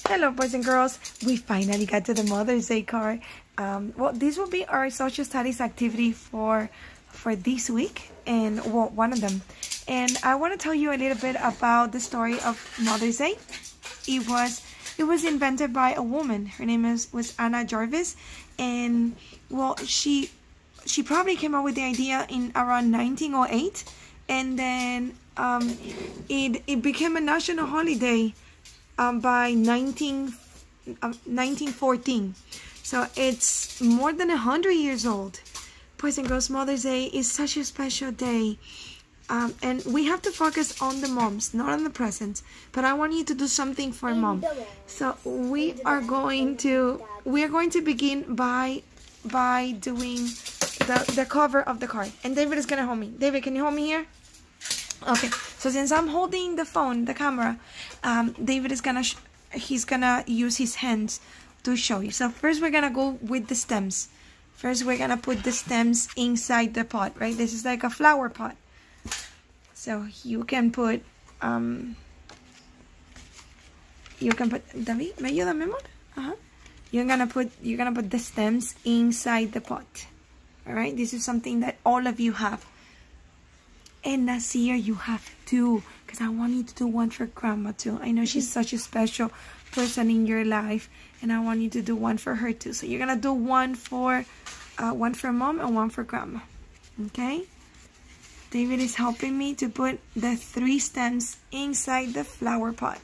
Hello, boys and girls. We finally got to the Mother's Day card. Well, this will be our social studies activity for this week, and well, one of them. And I want to tell you a little bit about the story of Mother's Day. It was invented by a woman. Her name was Anna Jueves, and well, she probably came up with the idea in around 1908, and then it became a national holiday by 1914. So it's more than 100 years old. Boys and girls, Mother's Day is such a special day. And we have to focus on the moms, not on the presents. But I want you to do something for mom. So we are going to begin by doing the cover of the card. And David is gonna hold me. David, can you hold me here? Okay. So since I'm holding the phone, the camera, David is gonna use his hands to show you. So first we're gonna go with the stems. First we're gonna put the stems inside the pot, right? This is like a flower pot. So you can put David, ¿me ayuda, mi amor? You're gonna put the stems inside the pot. All right, this is something that all of you have. And Nasir, you have two, because I want you to do one for grandma too. I know she's such a special person in your life, and I want you to do one for her too. So you're gonna do one for mom and one for grandma. Okay? David is helping me to put the 3 stems inside the flower pot.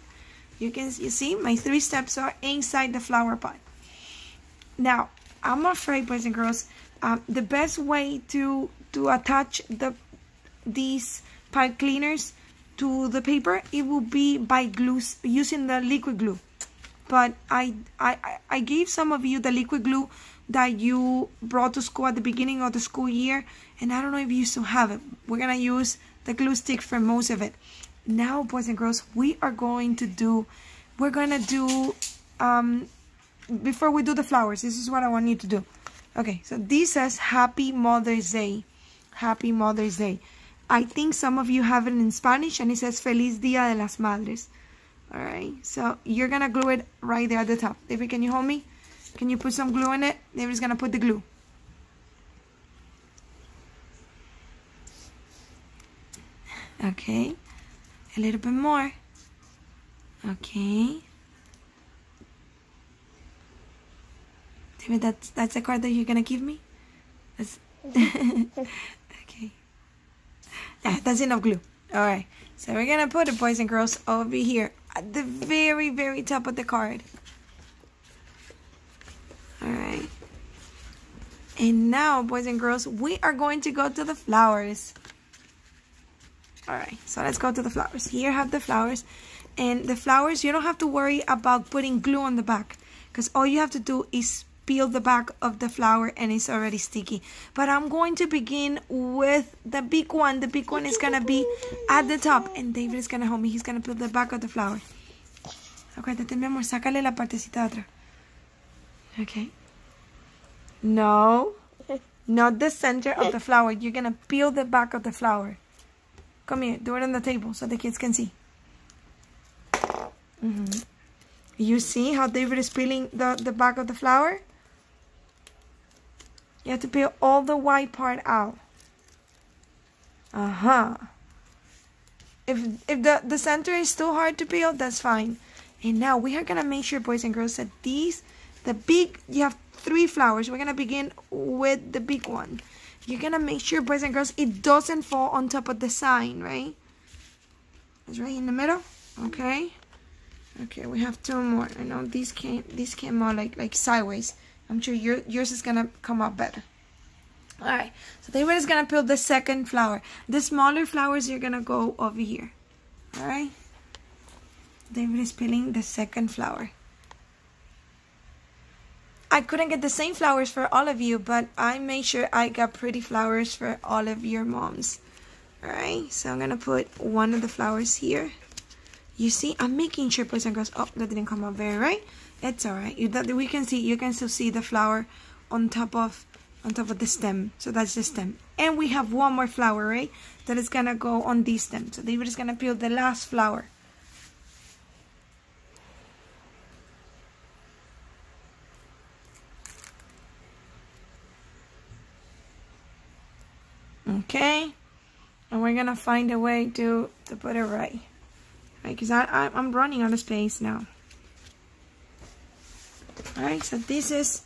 You see my 3 stems are inside the flower pot. Now, I'm afraid, boys and girls, the best way to attach these pipe cleaners to the paper, it will be by glue, using the liquid glue. But I gave some of you the liquid glue that you brought to school at the beginning of the school year, and I don't know if you still have it. We're gonna use the glue stick for most of it. Now, boys and girls, we're gonna do before we do the flowers, this is what I want you to do. Okay, so this says Happy Mother's Day. Happy Mother's Day. I think some of you have it in Spanish, and it says Feliz Dia de las Madres. Alright, so you're gonna glue it right there at the top. David, can you hold me? Can you put some glue in it? David's gonna put the glue. Okay, a little bit more. Okay. David, that's the card that you're gonna give me? That's okay. Yeah, that's enough glue. Alright, so we're gonna put it, boys and girls, over here at the very, very top of the card. Alright. And now, boys and girls, we are going to go to the flowers. Alright, so let's go to the flowers. Here I have the flowers. And the flowers, you don't have to worry about putting glue on the back, because all you have to do is peel the back of the flower and it's already sticky. But I'm going to begin with the big one. The big one is going to be at the top. And David is going to help me. He's going to peel the back of the flower. Acuérdate, mi amor, sácale la partecita de atrás. Okay. No. Not the center of the flower. You're going to peel the back of the flower. Come here. Do it on the table so the kids can see. You see how David is peeling the back of the flower? You have to peel all the white part out. If the center is too hard to peel, that's fine. And now we are gonna make sure, boys and girls, that you have 3 flowers. We're gonna begin with the big one. You're gonna make sure, boys and girls, it doesn't fall on top of the sign, right? It's right in the middle. Okay. Okay, we have 2 more. I know these came out like sideways. I'm sure yours is gonna come out better. Alright, so David is gonna peel the second flower. The smaller flowers you're gonna go over here. Alright? David is peeling the second flower. I couldn't get the same flowers for all of you, but I made sure I got pretty flowers for all of your moms. Alright, so I'm gonna put one of the flowers here. You see, I'm making sure, boys and girls. Oh, that didn't come out very right. It's alright. You can still see the flower on top of the stem. So that's the stem. And we have one more flower, right? That is gonna go on this stem. So David is gonna peel the last flower. Okay. And we're gonna find a way to put it right. Right, because I'm running out of space now. Alright, so this is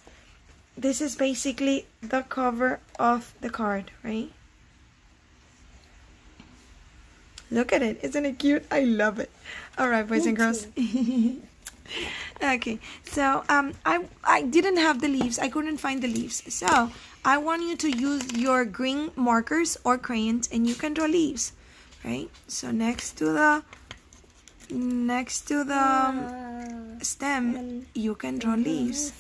basically the cover of the card, right? Look at it. Isn't it cute? I love it. Alright, boys and girls. Okay, so I didn't have the leaves. I couldn't find the leaves. So I want you to use your green markers or crayons, and you can draw leaves, right? So next to the stem, you can draw leaves,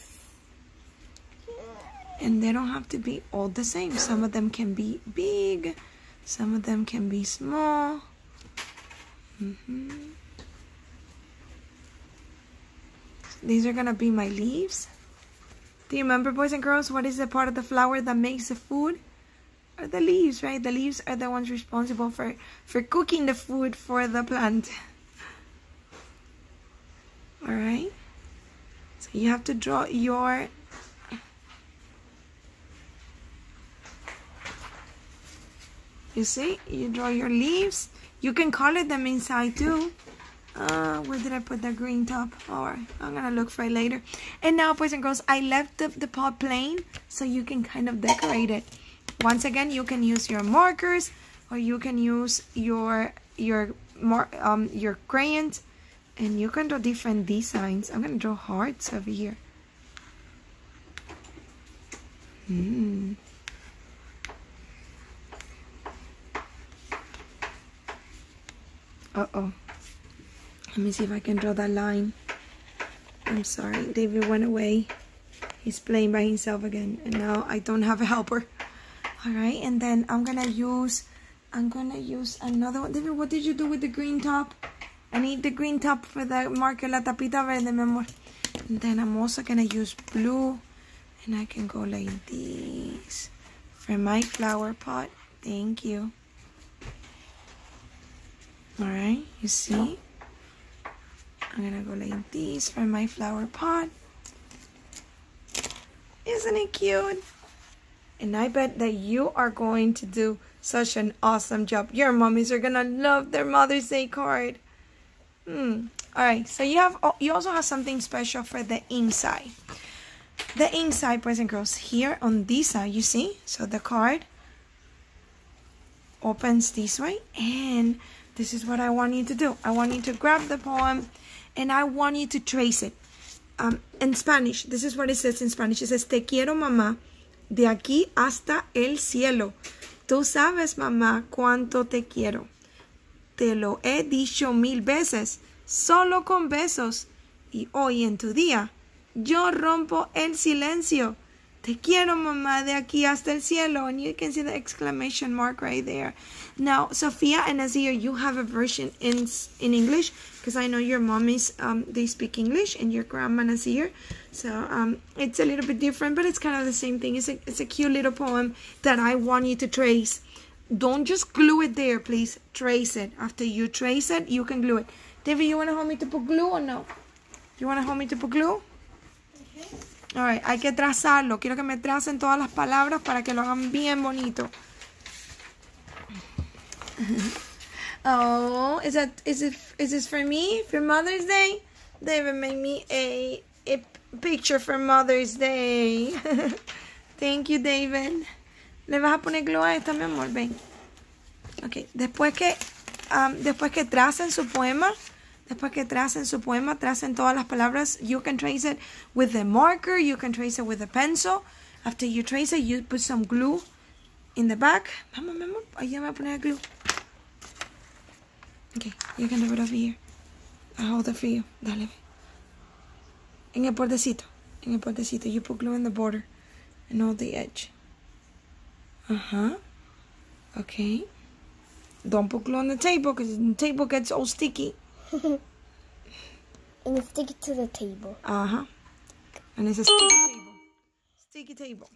and they don't have to be all the same. Some of them can be big, some of them can be small. These are gonna be my leaves. Do you remember, boys and girls, what is the part of the flower that makes the food? Are the leaves, right? The leaves are the ones responsible for cooking the food for the plant. Alright? So you have to draw your... You see? You draw your leaves. You can color them inside too. Where did I put the green top? Alright, I'm gonna look for it later. And now, boys and girls, I left the pot plain so you can kind of decorate it. Once again, you can use your markers, or you can use your crayons, and you can draw different designs. I'm gonna draw hearts over here. Uh-oh. Let me see if I can draw that line. I'm sorry, David went away. He's playing by himself again, and now I don't have a helper. All right, and then I'm gonna use another one. David, what did you do with the green top? I need the green top for the marker, la tapita verde, mi amor. And then I'm also gonna use blue, and I can go like this for my flower pot. Thank you. All right, you see? I'm gonna go like this for my flower pot. Isn't it cute? And I bet that you are going to do such an awesome job. Your mommies are gonna love their Mother's Day card. Alright, so you also have something special for the inside. The inside, boys and girls, here on this side, you see? So the card opens this way, and this is what I want you to do. I want you to grab the poem, and I want you to trace it. In Spanish, this is what it says in Spanish. It says, te quiero, mamá, de aquí hasta el cielo. Tú sabes, mamá, cuánto te quiero. Te lo he dicho 1000 veces, solo con besos. Y hoy en tu día, yo rompo el silencio. Te quiero, mamá, de aquí hasta el cielo. And you can see the exclamation mark right there. Now, Sophia and Nazir, you have a version in English, because I know your mommies, they speak English, and your grandma Nazir. So it's a little bit different, but it's kind of the same thing. It's a cute little poem that I want you to trace. Don't just glue it there, please. Trace it. After you trace it, you can glue it. David, you want to hold me to put glue or no? You want to hold me to put glue? Okay. Alright, hay que trazarlo. Quiero que me tracen todas las palabras para que lo hagan bien bonito. Oh, is this for me? For Mother's Day? David made me a picture for Mother's Day. Thank you, David. Le vas a poner glue a esta, mi amor, ven. Ok, después que tracen su poema, tracen todas las palabras. You can trace it with a marker, you can trace it with a pencil. After you trace it, you put some glue in the back. Vamos, mi amor, ahí ya me voy a poner glue. Okay, you can do it over here. I'll hold it for you. Dale. En el bordecito. You put glue in the border and hold the edge. Okay. Don't put glue on the table, because the table gets all sticky. And it's sticky to the table. And it's a sticky table. Sticky table.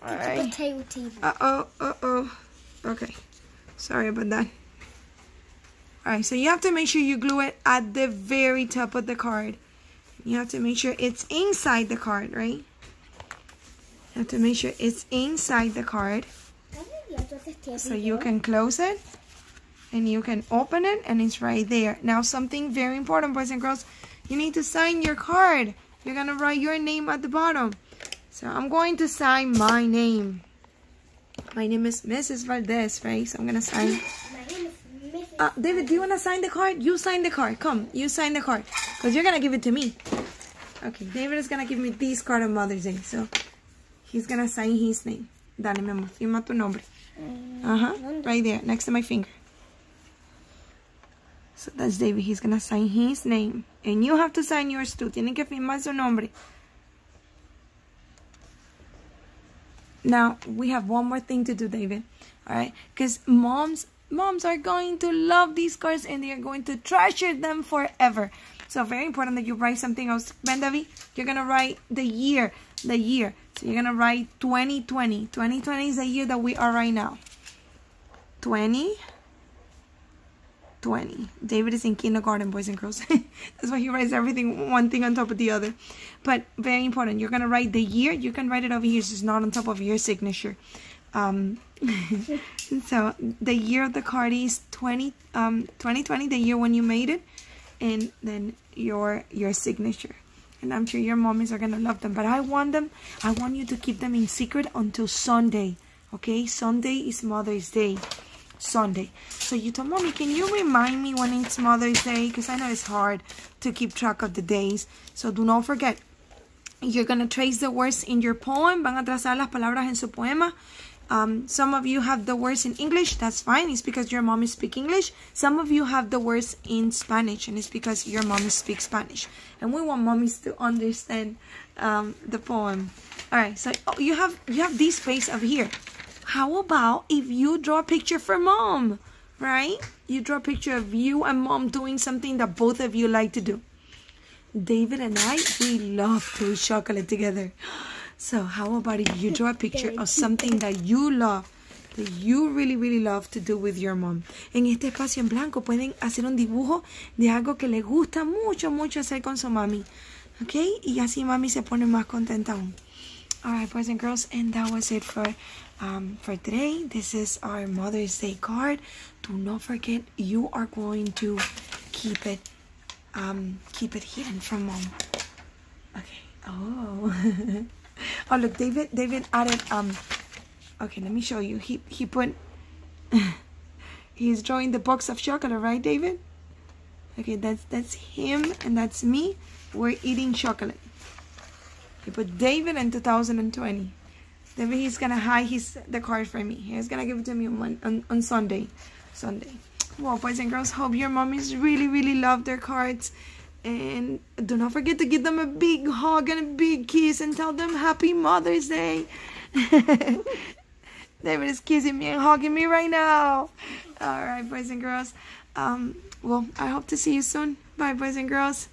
Alright. Potato table. Uh-oh. Okay. Sorry about that. Alright, so you have to make sure you glue it at the very top of the card. You have to make sure it's inside the card, right? You have to make sure it's inside the card. I think you have to So you can close it and you can open it and it's right there. Now something very important, boys and girls, you need to sign your card. You're going to write your name at the bottom. So I'm going to sign my name. My name is Mrs. Valdez, right? So I'm going to sign. My name is Mrs. David, do you want to sign the card? You sign the card. Come, you sign the card. Because you're going to give it to me. Okay, David is going to give me this card on Mother's Day. So he's going to sign his name. Dale, mi amor. Firma tu nombre. Right there, next to my finger. So that's David. He's going to sign his name. And you have to sign yours too. Tienen que firmar su nombre. Now, we have one more thing to do, David. Alright? Because moms are going to love these cards and they are going to treasure them forever. So, very important that you write something else. Ben, David, you're going to write the year. The year. So, you're going to write 2020. 2020 is the year that we are right now. 2020. David is in kindergarten, boys and girls. That's why he writes everything, one thing on top of the other. But very important, you're going to write the year. You can write it over here, so it's not on top of your signature. So the year of the card is 2020, the year when you made it. And then your signature. And I'm sure your mommies are going to love them. But I want you to keep them in secret until Sunday. Okay? Sunday is Mother's Day. Sunday. So you told Mommy, can you remind me when it's Mother's Day? Because I know it's hard to keep track of the days. So do not forget. You're going to trace the words in your poem. Van a trazar las palabras en su poema. Some of you have the words in English. That's fine. It's because your mom speaks English. Some of you have the words in Spanish. And it's because your mom speaks Spanish. And we want mommies to understand the poem. Alright, so you have this space over here. How about if you draw a picture for mom, right? You draw a picture of you and mom doing something that both of you like to do. David and I, we love to eat chocolate together. So how about if you draw a picture of something that you love, that you really, really love to do with your mom? En este espacio en blanco pueden hacer un dibujo de algo que les gusta mucho, mucho hacer con su mami. ¿Ok? Y así mami se pone más contenta aún. Alright, boys and girls, and that was it for today. This is our Mother's Day card. Do not forget, you are going to keep it hidden from mom. Okay. Oh. Oh, look, David added okay, let me show you. He put he's drawing the box of chocolate, right, David? Okay, that's him and that's me. We're eating chocolate. He put David in 2020. David, he's gonna hide the card for me. He's gonna give it to me on Sunday. Well, boys and girls, hope your mommies really, really love their cards. And do not forget to give them a big hug and a big kiss and tell them Happy Mother's Day. David is kissing me and hugging me right now. Alright, boys and girls. Well, I hope to see you soon. Bye, boys and girls.